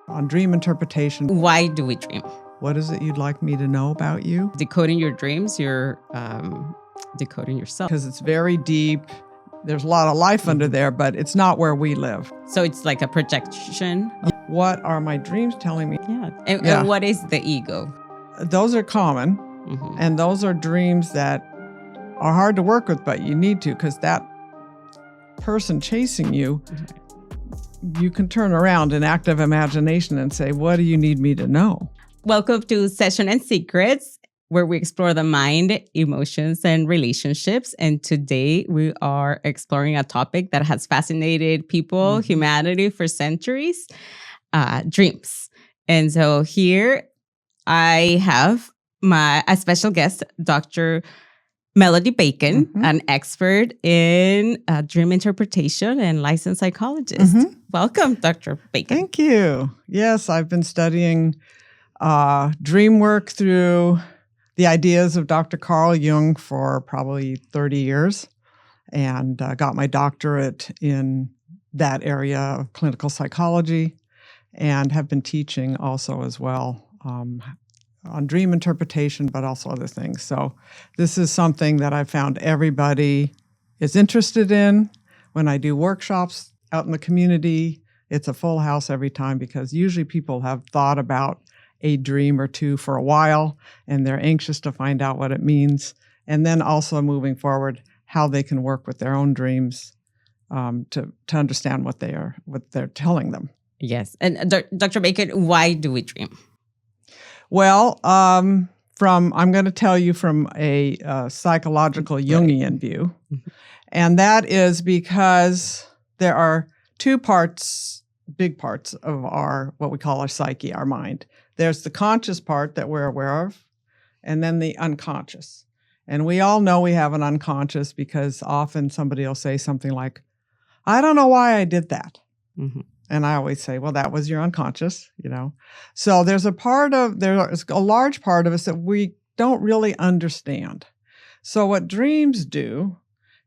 On dream interpretation, Why do we dream? what is it you'd like me to know about you? Decoding your dreams, you're decoding yourself. Because it's very deep. There's a lot of life under there, but it's not where we live. So it's like a projection. What are my dreams telling me? Yeah. And what is the ego? Those are common, and those are dreams that are hard to work with, but you need to, because that person chasing you, you can turn around in active imagination and say, what do you need me to know? Welcome to Session and Secrets, where we explore the mind, emotions, and relationships. And today we are exploring a topic that has fascinated people, humanity for centuries, dreams. And so here I have a special guest, Dr. Melody Bacon, an expert in dream interpretation and licensed psychologist. Welcome, Dr. Bacon. Thank you. Yes, I've been studying dream work through the ideas of Dr. Carl Jung for probably 30 years and got my doctorate in that area of clinical psychology and have been teaching also as well on dream interpretation, but also other things. So this is something that I found everybody is interested in. When I do workshops out in the community, it's a full house every time because usually people have thought about a dream or two for a while and they're anxious to find out what it means. And then also moving forward, how they can work with their own dreams to understand what they're telling them. Yes. And Dr. Bacon, why do we dream? Well, I'm going to tell you from a psychological Jungian view, and that is because there are two big parts of what we call our psyche, our mind. There's the conscious part that we're aware of, and then the unconscious. And we all know we have an unconscious because often somebody will say something like, I don't know why I did that. And I always say, well, that was your unconscious, So there's a large part of us that we don't really understand. So what dreams do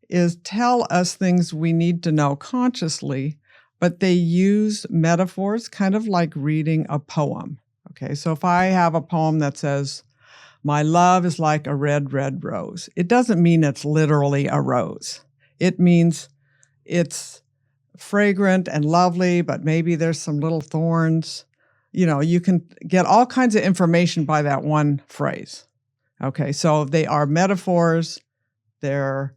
is tell us things we need to know consciously, but they use metaphors, kind of like reading a poem. Okay, so if I have a poem that says, my love is like a red, red rose, it doesn't mean it's literally a rose. It means it's fragrant and lovely, but maybe there's some little thorns. You can get all kinds of information by that one phrase. Okay, so they are metaphors. They're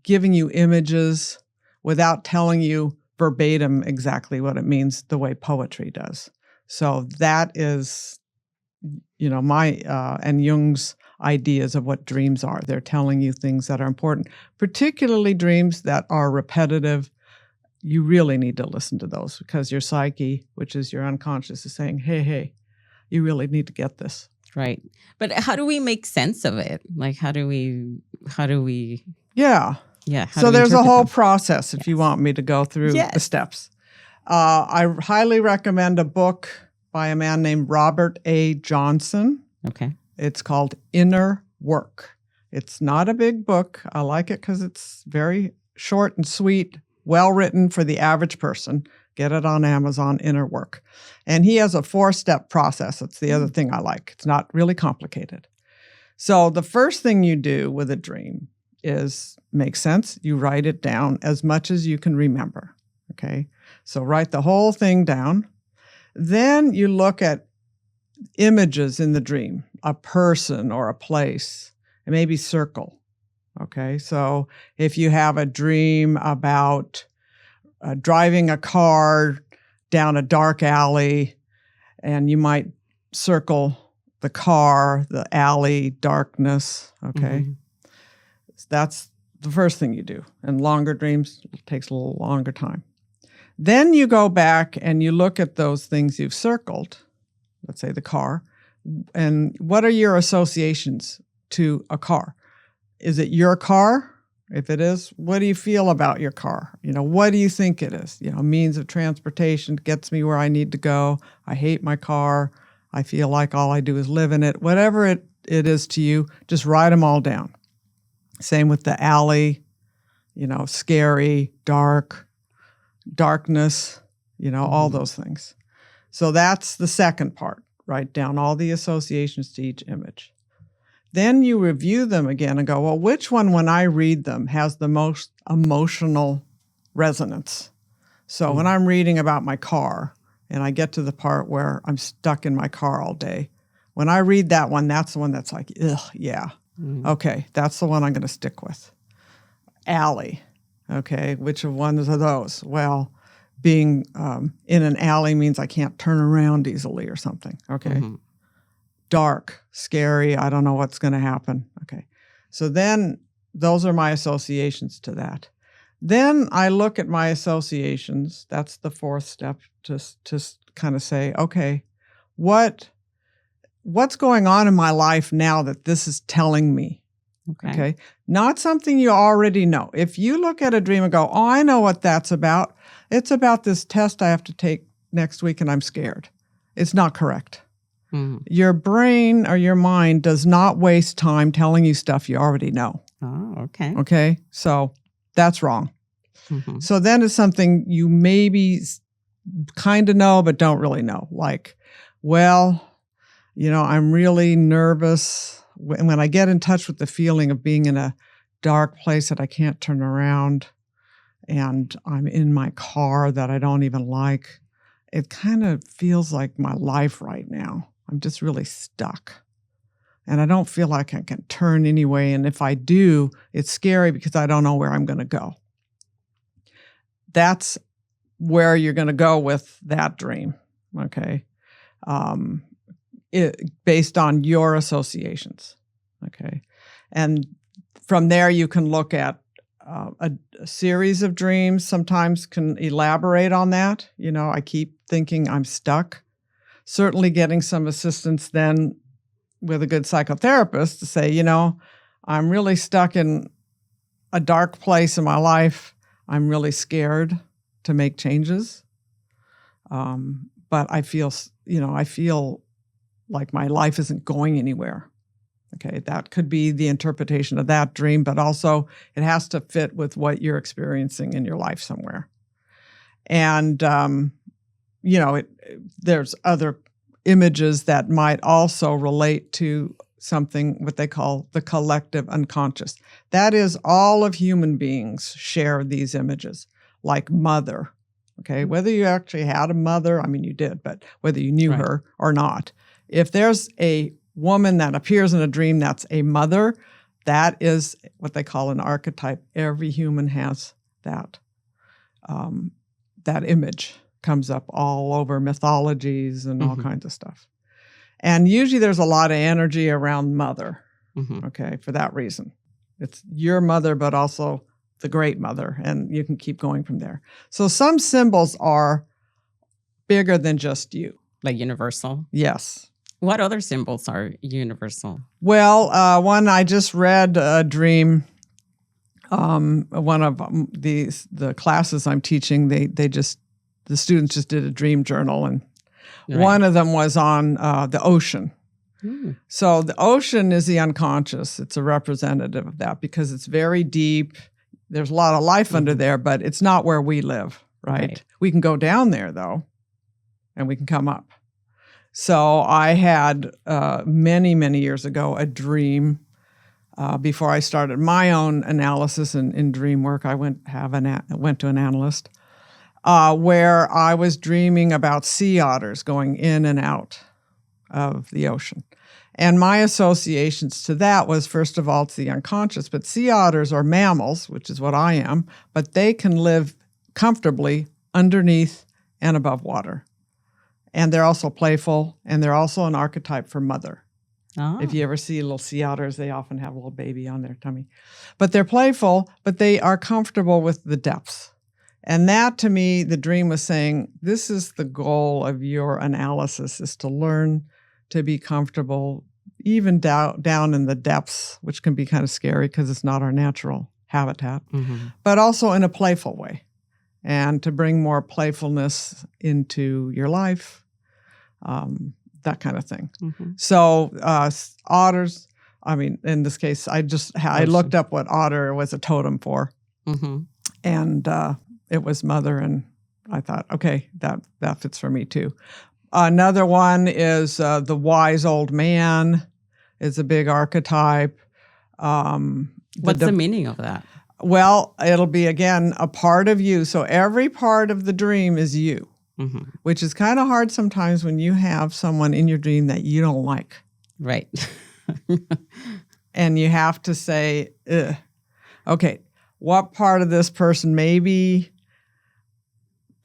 giving you images without telling you verbatim exactly what it means the way poetry does. So that is, my and Jung's ideas of what dreams are. They're telling you things that are important, particularly dreams that are repetitive. You really need to listen to those because your psyche, which is your unconscious, is saying, hey, you really need to get this. Right. But how do we make sense of it? Like, how do we? Yeah. Yeah. So there's a whole process if you want me to go through the steps. I highly recommend a book by a man named Robert A. Johnson. Okay. It's called Inner Work. It's not a big book. I like it because it's very short and sweet. Well-written for the average person. Get it on Amazon, Inner Work. And he has a 4-step process. That's the other thing I like. It's not really complicated. So the first thing you do with a dream is make sense. You write it down as much as you can remember. Okay? So write the whole thing down. Then you look at images in the dream, a person or a place, and maybe circle. Okay, so if you have a dream about driving a car down a dark alley, and you might circle the car, the alley, darkness, okay? That's the first thing you do. And longer dreams, it takes a little longer time. Then you go back and you look at those things you've circled, let's say the car, and what are your associations to a car? Is it your car? If it is, what do you feel about your car? What do you think it is? Means of transportation gets me where I need to go. I hate my car. I feel like all I do is live in it. Whatever it is to you, just write them all down. Same with the alley, scary, darkness, all those things. So that's the second part. Write down all the associations to each image. Then you review them again and go, well, which one, when I read them, has the most emotional resonance? So when I'm reading about my car and I get to the part where I'm stuck in my car all day, when I read that one, that's the one that's like, ugh, yeah. Okay, that's the one I'm going to stick with. Alley. Okay, which ones are those? Well, being in an alley means I can't turn around easily or something. Okay. Dark, scary, I don't know what's going to happen. Okay. So then those are my associations to that. Then I look at my associations. That's the fourth step to kind of say, okay, what's going on in my life now that this is telling me? Okay. Not something you already know. If you look at a dream and go, oh, I know what that's about. It's about this test I have to take next week and I'm scared. It's not correct. Your brain or your mind does not waste time telling you stuff you already know. Oh, okay. Okay. So that's wrong. So then it's something you maybe kind of know, but don't really know. Like, well, I'm really nervous when I get in touch with the feeling of being in a dark place that I can't turn around and I'm in my car that I don't even like. It kind of feels like my life right now. I'm just really stuck. And I don't feel like I can turn anyway. And if I do, it's scary because I don't know where I'm going to go. That's where you're going to go with that dream, okay? Based on your associations, okay? And from there, you can look at a series of dreams. Sometimes can elaborate on that. I keep thinking I'm stuck. Certainly getting some assistance then with a good psychotherapist to say, I'm really stuck in a dark place in my life. I'm really scared to make changes. But I feel like my life isn't going anywhere. Okay, that could be the interpretation of that dream, but also it has to fit with what you're experiencing in your life somewhere. And there's other images that might also relate to something, what they call the collective unconscious. That is, all of human beings share these images, like mother. Okay, whether you actually had a mother, I mean, you did, but whether you knew her or not. If there's a woman that appears in a dream that's a mother, that is what they call an archetype. Every human has that. That image comes up all over mythologies and all kinds of stuff. And usually there's a lot of energy around mother, okay, for that reason. It's your mother, but also the great mother, and you can keep going from there. So some symbols are bigger than just you. Like universal? Yes. What other symbols are universal? Well, one I just read a dream. One of the classes I'm teaching, the students just did a dream journal, and one of them was on the ocean. So the ocean is the unconscious. It's a representative of that because it's very deep. There's a lot of life under there, but it's not where we live, right? We can go down there, though, and we can come up. So I had many, many years ago a dream before I started my own analysis in dream work. I went to an analyst where I was dreaming about sea otters going in and out of the ocean. And my associations to that was, first of all, it's the unconscious, but sea otters are mammals, which is what I am, but they can live comfortably underneath and above water. And they're also playful, and they're also an archetype for mother. Oh. If you ever see little sea otters, they often have a little baby on their tummy. But they're playful, but they are comfortable with the depths. And that, to me, the dream was saying, this is the goal of your analysis, is to learn to be comfortable, even down in the depths, which can be kind of scary because it's not our natural habitat, but also in a playful way. And to bring more playfulness into your life, that kind of thing. So otters, I mean, in this case, I looked up what otter was a totem for. And it was mother and I thought, okay, that fits for me too. Another one is the wise old man is a big archetype. What's the meaning of that? Well, it'll be, again, a part of you. So every part of the dream is you, which is kind of hard sometimes when you have someone in your dream that you don't like. Right. And you have to say, ugh. Okay, what part of this person, maybe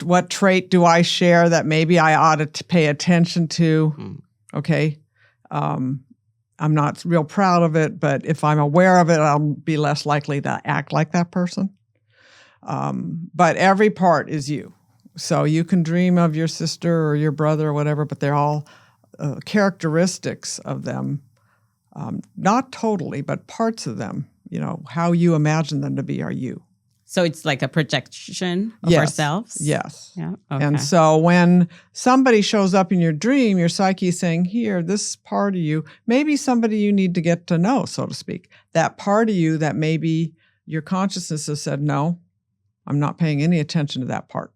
what trait do I share that maybe I ought to pay attention to? Okay. I'm not real proud of it, but if I'm aware of it, I'll be less likely to act like that person. But every part is you. So you can dream of your sister or your brother or whatever, but they're all characteristics of them. Not totally, but parts of them. How you imagine them to be are you. So it's like a projection of ourselves? Yes. Yeah. Okay. And so when somebody shows up in your dream, your psyche is saying, here, this part of you, maybe somebody you need to get to know, so to speak. That part of you that maybe your consciousness has said, no, I'm not paying any attention to that part.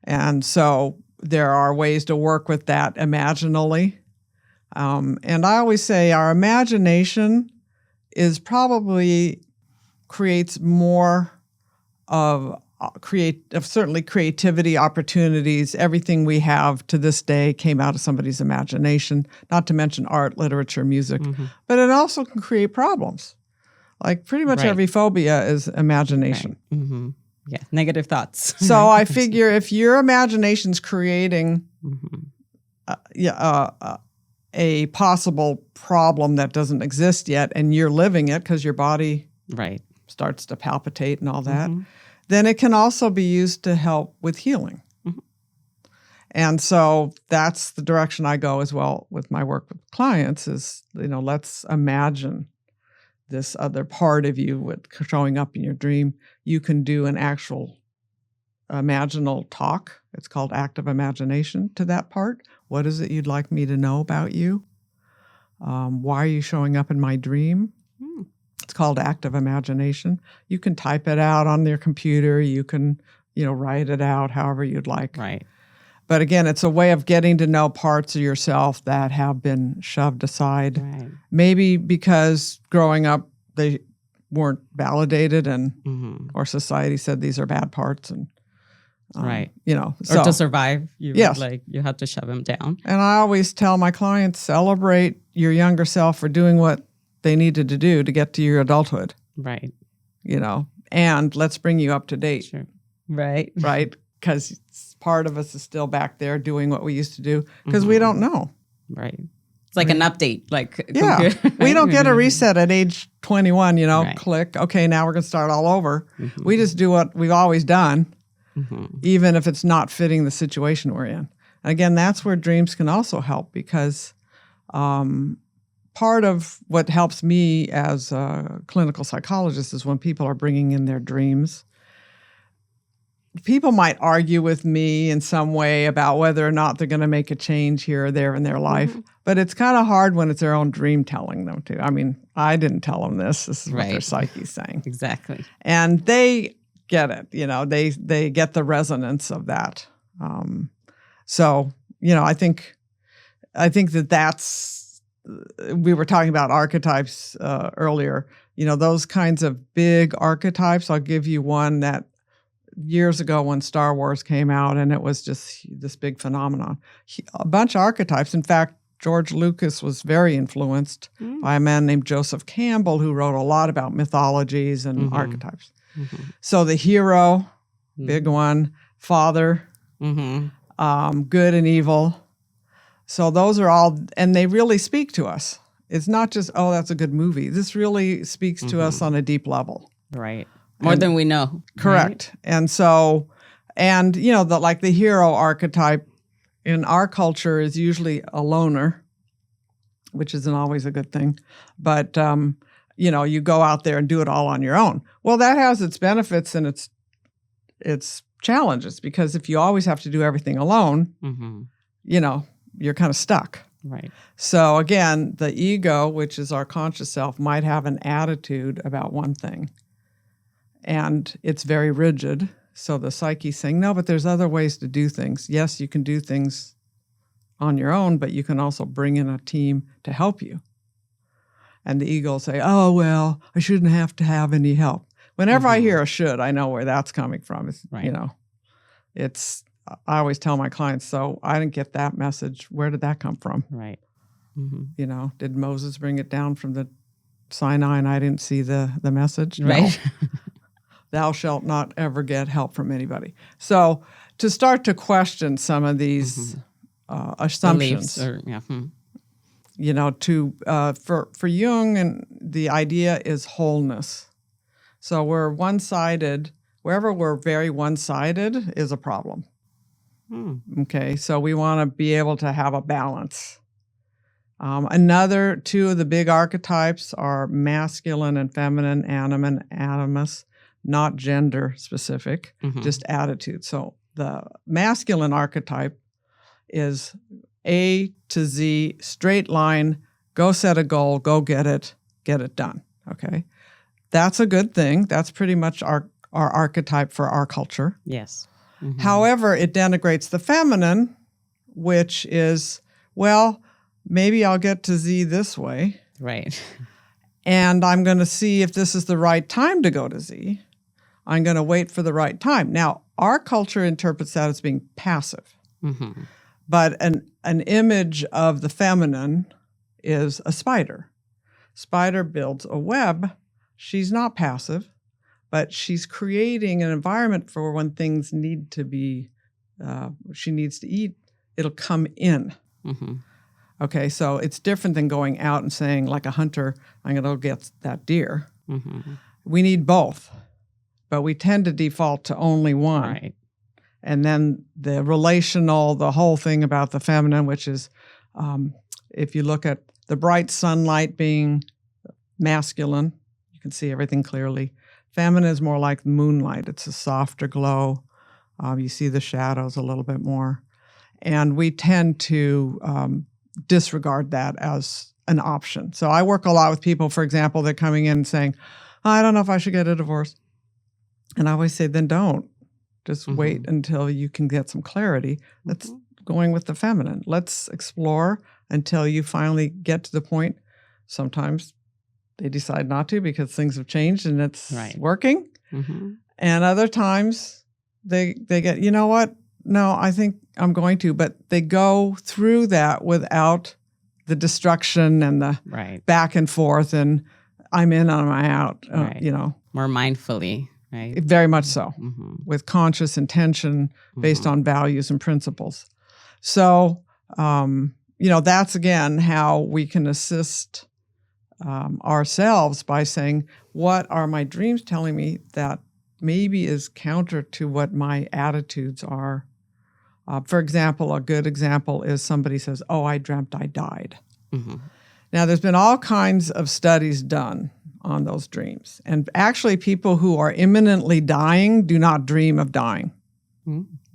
And so there are ways to work with that imaginally. And I always say our imagination is probably creates more of certainly creativity, opportunities. Everything we have to this day came out of somebody's imagination, not to mention art, literature, music. But it also can create problems. Like pretty much every phobia is imagination. Right. Yeah, negative thoughts. So I figure if your imagination's creating a possible problem that doesn't exist yet, and you're living it because your body starts to palpitate and all that, then it can also be used to help with healing. And so that's the direction I go as well with my work with clients is, let's imagine this other part of you showing up in your dream. You can do an actual imaginal talk. It's called active imagination to that part. What is it you'd like me to know about you? Why are you showing up in my dream? It's called active imagination. You can type it out on your computer. You can, write it out however you'd like. Right. But again, it's a way of getting to know parts of yourself that have been shoved aside. Right. Maybe because growing up, they weren't validated or society said these are bad parts. And or to survive, you had to shove them down. And I always tell my clients, celebrate your younger self for doing what they needed to do to get to your adulthood. Right. And let's bring you up to date. Sure. Right. Right? Because part of us is still back there doing what we used to do because we don't know. Right. It's like an update. We don't get a reset at age 21, click. Okay, now we're going to start all over. We just do what we've always done. Even if it's not fitting the situation we're in. Again, that's where dreams can also help because part of what helps me as a clinical psychologist is when people are bringing in their dreams. People might argue with me in some way about whether or not they're going to make a change here or there in their life, but it's kind of hard when it's their own dream telling them to. I mean, I didn't tell them this. This is what their psyche's saying. Exactly. And they get it, they get the resonance of that. So, I think that's, we were talking about archetypes earlier, those kinds of big archetypes. I'll give you one that years ago when Star Wars came out and it was just this big phenomenon. A bunch of archetypes. In fact, George Lucas was very influenced by a man named Joseph Campbell who wrote a lot about mythologies and archetypes. So the hero, big one, father, good and evil. So those are all, and they really speak to us. It's not just, oh, that's a good movie. This really speaks to us on a deep level. Right. More than we know. Correct. Right? And so, the hero archetype in our culture is usually a loner, which isn't always a good thing. But, you go out there and do it all on your own. Well, that has its benefits and its challenges because if you always have to do everything alone, you're kind of stuck. Right. So again, the ego, which is our conscious self, might have an attitude about one thing. And it's very rigid So the psyche's saying, no, but there's other ways to do things. Yes, you can do things on your own, but you can also bring in a team to help you. And the ego will say, oh, well, I shouldn't have to have any help. Whenever I hear a should, I know where that's coming from. It's, I always tell my clients, so I didn't get that message. Where did that come from? Right. Did Moses bring it down from the Sinai and I didn't see the message? Right. No. Thou shalt not ever get help from anybody. So to start to question some of these assumptions, for Jung, and the idea is wholeness. So we're one-sided. Wherever we're very one-sided is a problem. Okay, so we want to be able to have a balance. Another two of the big archetypes are masculine and feminine, anima and animus, not gender specific, just attitude. So the masculine archetype is A to Z, straight line, go set a goal, go get it done, okay? That's a good thing. That's pretty much our archetype for our culture. Yes. However, it denigrates the feminine, which is, well, maybe I'll get to Z this way. Right. And I'm going to see if this is the right time to go to Z. I'm going to wait for the right time. Now, our culture interprets that as being passive. But an image of the feminine is a spider. Spider builds a web. She's not passive, but she's creating an environment for when things need to be, she needs to eat, it'll come in. Okay, so it's different than going out and saying, like a hunter, I'm going to go get that deer. We need both, but we tend to default to only one. Right. And then the relational, the whole thing about the feminine, which is, if you look at the bright sunlight being masculine, you can see everything clearly. Feminine is more like moonlight. It's a softer glow. You see the shadows a little bit more. And we tend to disregard that as an option. So I work a lot with people, for example, that are coming in and saying, I don't know if I should get a divorce. And I always say, then don't. Just wait until you can get some clarity. That's going with the feminine. Let's explore until you finally get to the point. Sometimes they decide not to because things have changed and it's working. And other times they get, you know what? No, I think I'm going to. But they go through that without the destruction and the back and forth and I'm in, am I out, More mindfully. Right. Very much so, with conscious intention based on values and principles. So, that's, again, how we can assist ourselves by saying, what are my dreams telling me that maybe is counter to what my attitudes are? For example, a good example is somebody says, oh, I dreamt I died. Now, there's been all kinds of studies done on those dreams. And actually, people who are imminently dying do not dream of dying.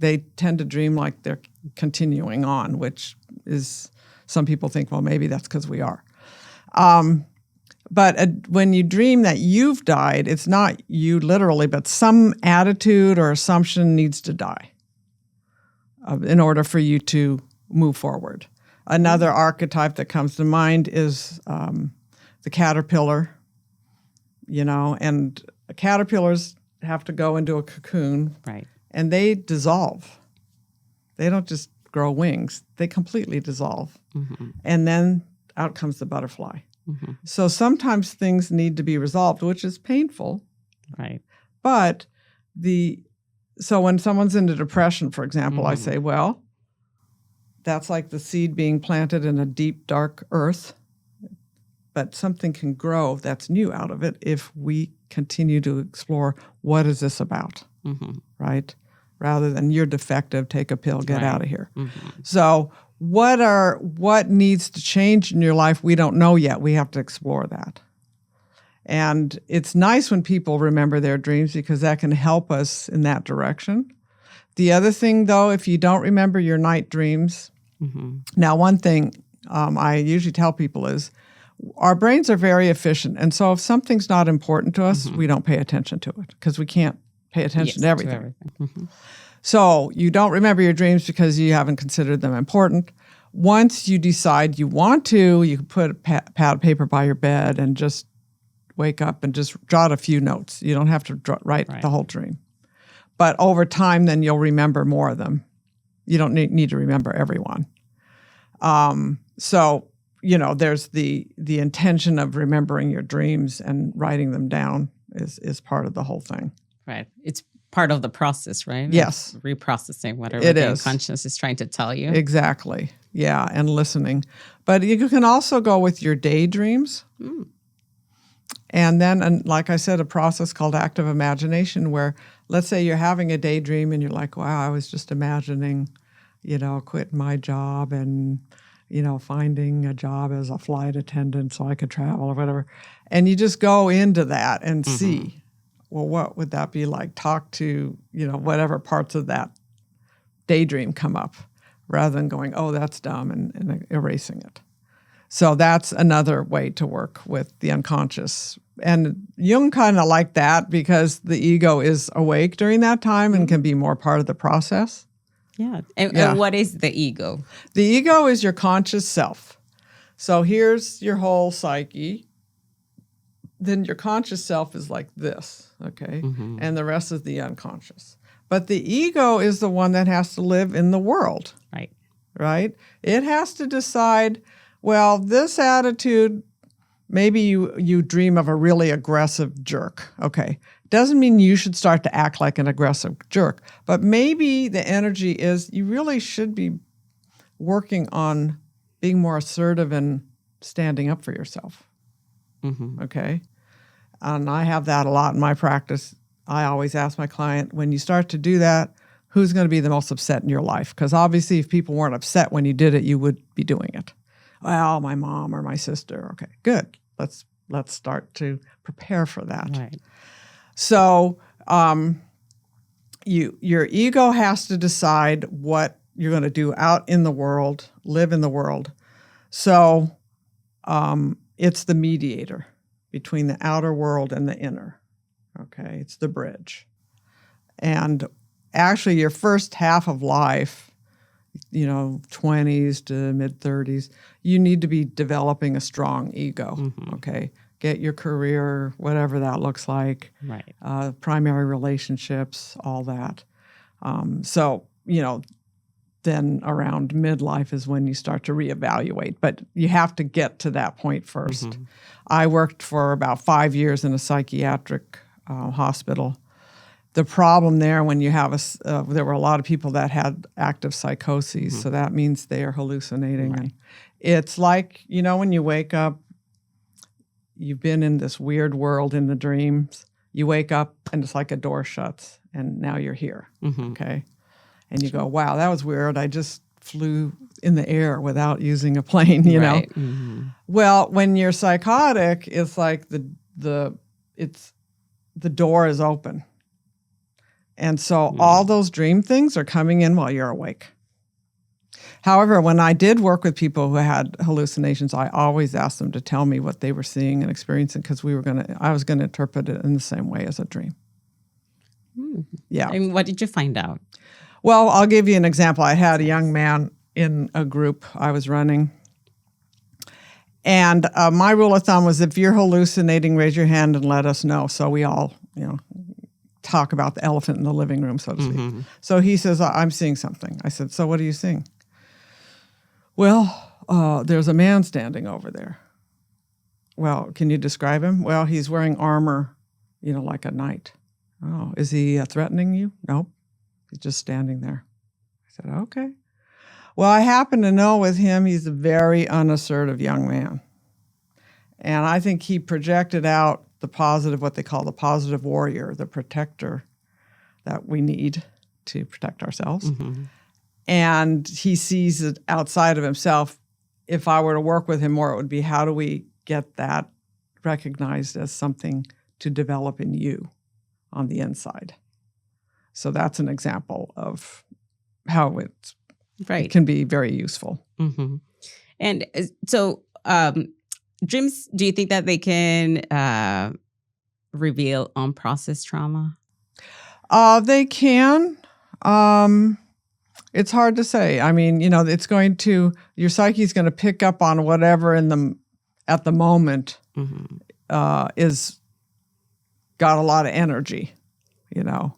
They tend to dream like they're continuing on, which is, some people think, well, maybe that's because we are. But when you dream that you've died, it's not you literally, but some attitude or assumption needs to die in order for you to move forward. Another archetype that comes to mind is the caterpillar. And caterpillars have to go into a cocoon, and they dissolve. They don't just grow wings. They completely dissolve. And then out comes the butterfly. So sometimes things need to be resolved, which is painful. But so when someone's into depression, for example, I say, well, that's like the seed being planted in a deep, dark earth. But something can grow that's new out of it if we continue to explore, what is this about, right? Rather than you're defective, take a pill, get out of here. So what needs to change in your life? We don't know yet. We have to explore that. And it's nice when people remember their dreams because that can help us in that direction. The other thing, though, if you don't remember your night dreams, now one thing I usually tell people is, our brains are very efficient. And so if something's not important to us, we don't pay attention to it because we can't pay attention to everything. Mm-hmm. So you don't remember your dreams because you haven't considered them important. Once you decide you want to, you can put a pad of paper by your bed and just wake up and just jot a few notes. You don't have to write the whole dream. But over time, then you'll remember more of them. You don't need to remember everyone. So, there's the intention of remembering your dreams and writing them down is part of the whole thing. Right. It's part of the process, right? Yes. Of reprocessing whatever It the is. unconscious is trying to tell you. Exactly. Yeah, and listening. But you can also go with your daydreams. And then, like I said, a process called active imagination where, let's say you're having a daydream and you're like, wow, I was just imagining, quitting my job and, finding a job as a flight attendant so I could travel or whatever. And you just go into that and see, well, what would that be like? Talk to, whatever parts of that daydream come up rather than going, oh, that's dumb and erasing it. So that's another way to work with the unconscious. And Jung kind of liked that because the ego is awake during that time and can be more part of the process. Yeah. And what is the ego? The ego is your conscious self. So here's your whole psyche. Then your conscious self is like this, okay? And the rest is the unconscious. But the ego is the one that has to live in the world. Right? It has to decide, well, this attitude, maybe you dream of a really aggressive jerk. Okay. Doesn't mean you should start to act like an aggressive jerk, but maybe the energy is you really should be working on being more assertive and standing up for yourself. Okay. And I have that a lot in my practice. I always ask my client, when you start to do that, who's going to be the most upset in your life? Because obviously if people weren't upset when you did it, you would be doing it. Well, my mom or my sister. Okay, good. Let's start to prepare for that. Right. So your ego has to decide what you're going to do out in the world, live in the world. So it's the mediator between the outer world and the inner. Okay, it's the bridge. And actually your first half of life, 20s to mid-30s, you need to be developing a strong ego, okay? Get your career, whatever that looks like, primary relationships, all that. So, then around midlife is when you start to reevaluate. But you have to get to that point first. I worked for about 5 years in a psychiatric hospital. The problem there, when you have there were a lot of people that had active psychoses, so that means they are hallucinating. And it's like, when you wake up, you've been in this weird world in the dreams. You wake up and it's like a door shuts, and now you're here, okay? And you go, wow, that was weird. I just flew in the air without using a plane, you know? Well, when you're psychotic, it's like the door is open. And so all those dream things are coming in while you're awake. However, when I did work with people who had hallucinations, I always asked them to tell me what they were seeing and experiencing because I was going to interpret it in the same way as a dream. Yeah. And what did you find out? Well, I'll give you an example. I had a young man in a group I was running. And my rule of thumb was if you're hallucinating, raise your hand and let us know. So we all, talk about the elephant in the living room, so to speak. So he says, I'm seeing something. I said, so what are you seeing? Well, there's a man standing over there. Well, can you describe him? Well, he's wearing armor, like a knight. Oh, is he threatening you? Nope. He's just standing there. I said, okay. Well, I happen to know with him, he's a very unassertive young man. And I think he projected out the positive, what they call the positive warrior, the protector that we need to protect ourselves. And he sees it outside of himself. If I were to work with him more, it would be how do we get that recognized as something to develop in you on the inside? So that's an example of how it can be very useful. And so dreams, do you think that they can reveal unprocessed trauma? They can. It's hard to say. I mean, your psyche's going to pick up on whatever at the moment is got a lot of energy, Yeah.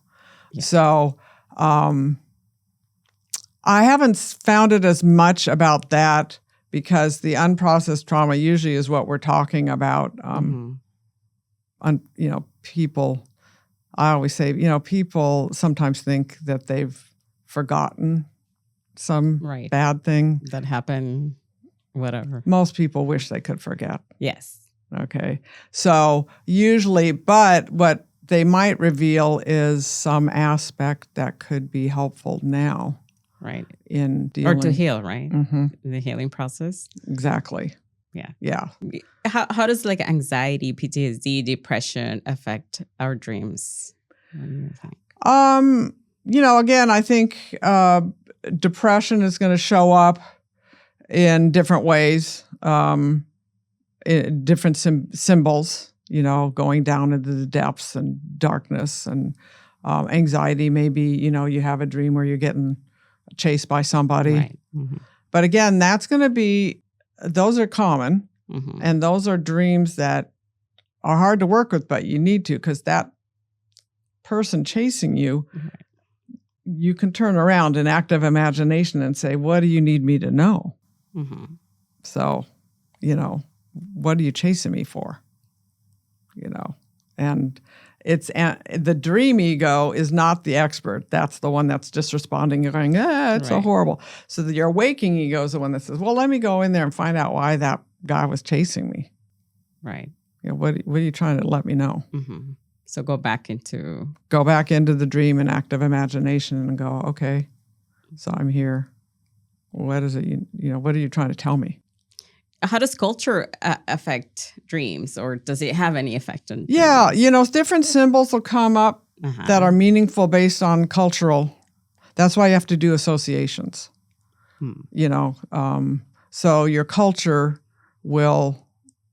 So I haven't found it as much about that because the unprocessed trauma usually is what we're talking about. People, I always say, people sometimes think that they've forgotten some bad thing that happened, whatever. Most people wish they could forget. Yes. Okay. So usually, but what they might reveal is some aspect that could be helpful now. Right. In dealing. Or to heal, right? Mm-hmm. In the healing process. Exactly. Yeah. Yeah. How does like anxiety, PTSD, depression affect our dreams? What do you think? Again, I think depression is going to show up in different ways, in different symbols, going down into the depths and darkness. And anxiety, maybe, you have a dream where you're getting chased by somebody. Right. Mm-hmm. But again, those are common. Mm-hmm. And those are dreams that are hard to work with, but you need to, because that person chasing you, you can turn around in active imagination and say, what do you need me to know? Mm-hmm. So, what are you chasing me for? And the dream ego is not the expert. That's the one that's just responding and going, it's so horrible. So your waking ego is the one that says, well, let me go in there and find out why that guy was chasing me. Right. What are you trying to let me know? Mm-hmm. So go back into the dream and active imagination and go, okay, so I'm here. What is it? What are you trying to tell me? How does culture affect dreams, or does it have any effect on dreams? Yeah, different symbols will come up that are meaningful based on cultural. That's why you have to do associations. So your culture will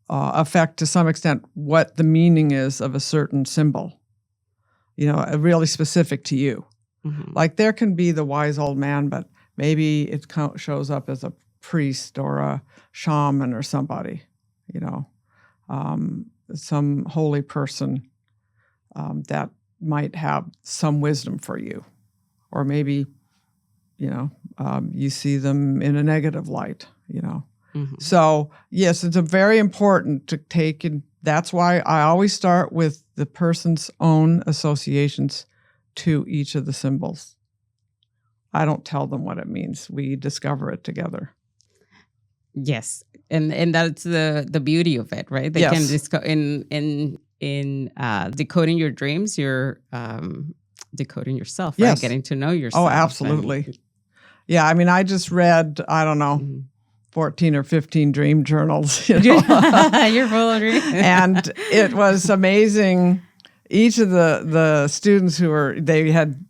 affect to some extent what the meaning is of a certain symbol, really specific to you. Mm-hmm. Like there can be the wise old man, but maybe it shows up as a priest or a shaman or somebody, some holy person that might have some wisdom for you. Or maybe, you see them in a negative light, Mm-hmm. So, yes, it's very important to take in. That's why I always start with the person's own associations to each of the symbols. I don't tell them what it means. We discover it together. Yes. And that's the beauty of it, right? They can in decoding your dreams, you're decoding yourself, right? Getting to know yourself. Oh, absolutely. Yeah, I mean, I just read, I don't know, 14 or 15 dream journals. You're full of dreams. And it was amazing. Each of the students they had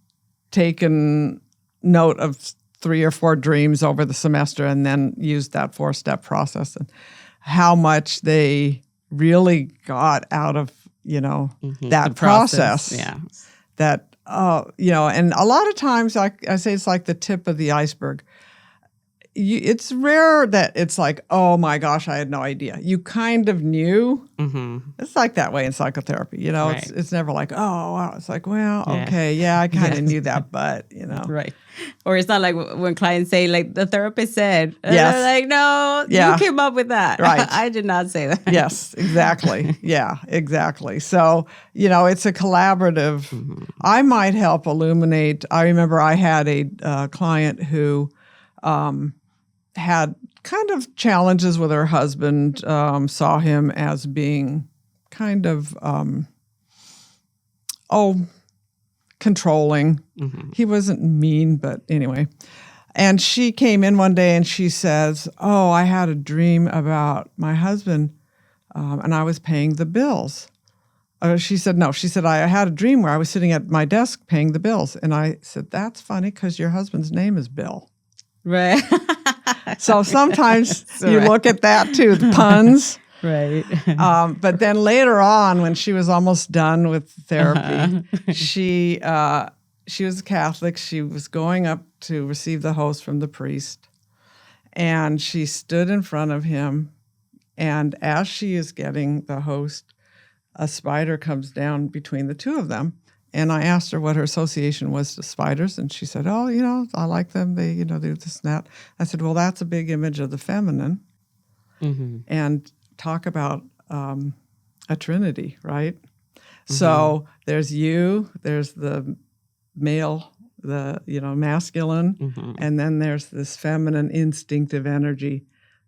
taken note of 3 or 4 dreams over the semester and then used that 4-step process, and how much they really got out of, that process. Yeah. That, and a lot of times I say it's like the tip of the iceberg. It's rare that it's like, oh my gosh, I had no idea. You kind of knew. Mm-hmm. It's like that way in psychotherapy. Right. It's never like, oh, wow. It's like, well, okay, yeah, I kind of knew that, but, Right. Or it's not like when clients say, like, the therapist said. Yes. They're like, no, you came up with that. Right. I did not say that. Yes, exactly. Yeah, exactly. So, it's a collaborative. Mm-hmm. I might help illuminate. I remember I had a client who had kind of challenges with her husband, saw him as being kind of, controlling. Mm-hmm. He wasn't mean, but anyway. And she came in one day and she says, oh, I had a dream about my husband and I was paying the bills. She said, no. She said, I had a dream where I was sitting at my desk paying the bills. And I said, that's funny because your husband's name is Bill. Right. So sometimes you look at that too, the puns. Right. But then later on, when she was almost done with therapy, she was a Catholic. She was going up to receive the host from the priest, and she stood in front of him. And as she is getting the host, a spider comes down between the two of them. And I asked her what her association was to spiders, and she said, "Oh, I like them. They, do this and that." I said, "Well, that's a big image of the feminine." Mm-hmm. And talk about a trinity, right? Mm-hmm. So there's you, there's the male, the masculine, mm-hmm. and then there's this feminine instinctive energy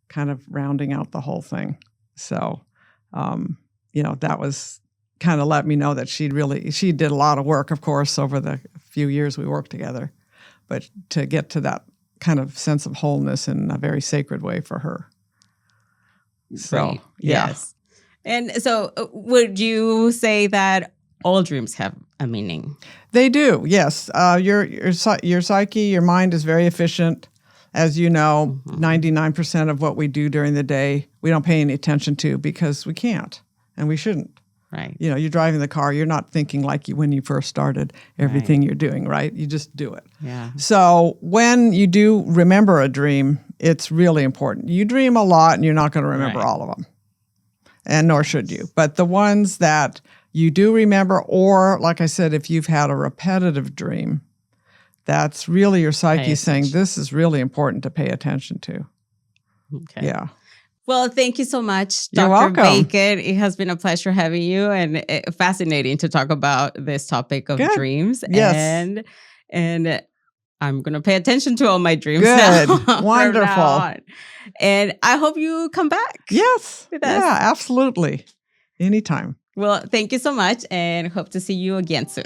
kind of rounding out the whole thing. So, that was kind of let me know that she did a lot of work, of course, over the few years we worked together, but to get to that kind of sense of wholeness in a very sacred way for her. So, right. Yes. And so would you say that all dreams have a meaning? They do, yes. Your psyche, your mind is very efficient. As you know, 99% of what we do during the day, we don't pay any attention to because we can't and we shouldn't. Right. You're driving the car, you're not thinking like when you first started everything you're doing, right? You just do it. Yeah. So when you do remember a dream, it's really important. You dream a lot and you're not going to remember all of them. And nor should you. But the ones that you do remember, or like I said, if you've had a repetitive dream, that's really your psyche saying, this is really important to pay attention to. Okay. Yeah. Well, thank you so much, You're Dr. welcome. Bacon. It has been a pleasure having you and fascinating to talk about this topic of dreams. Yes. And I'm going to pay attention to all my dreams Good. now. Wonderful. And I hope you come back. Yes. With us. Yeah, absolutely. Anytime. Well, thank you so much and hope to see you again soon.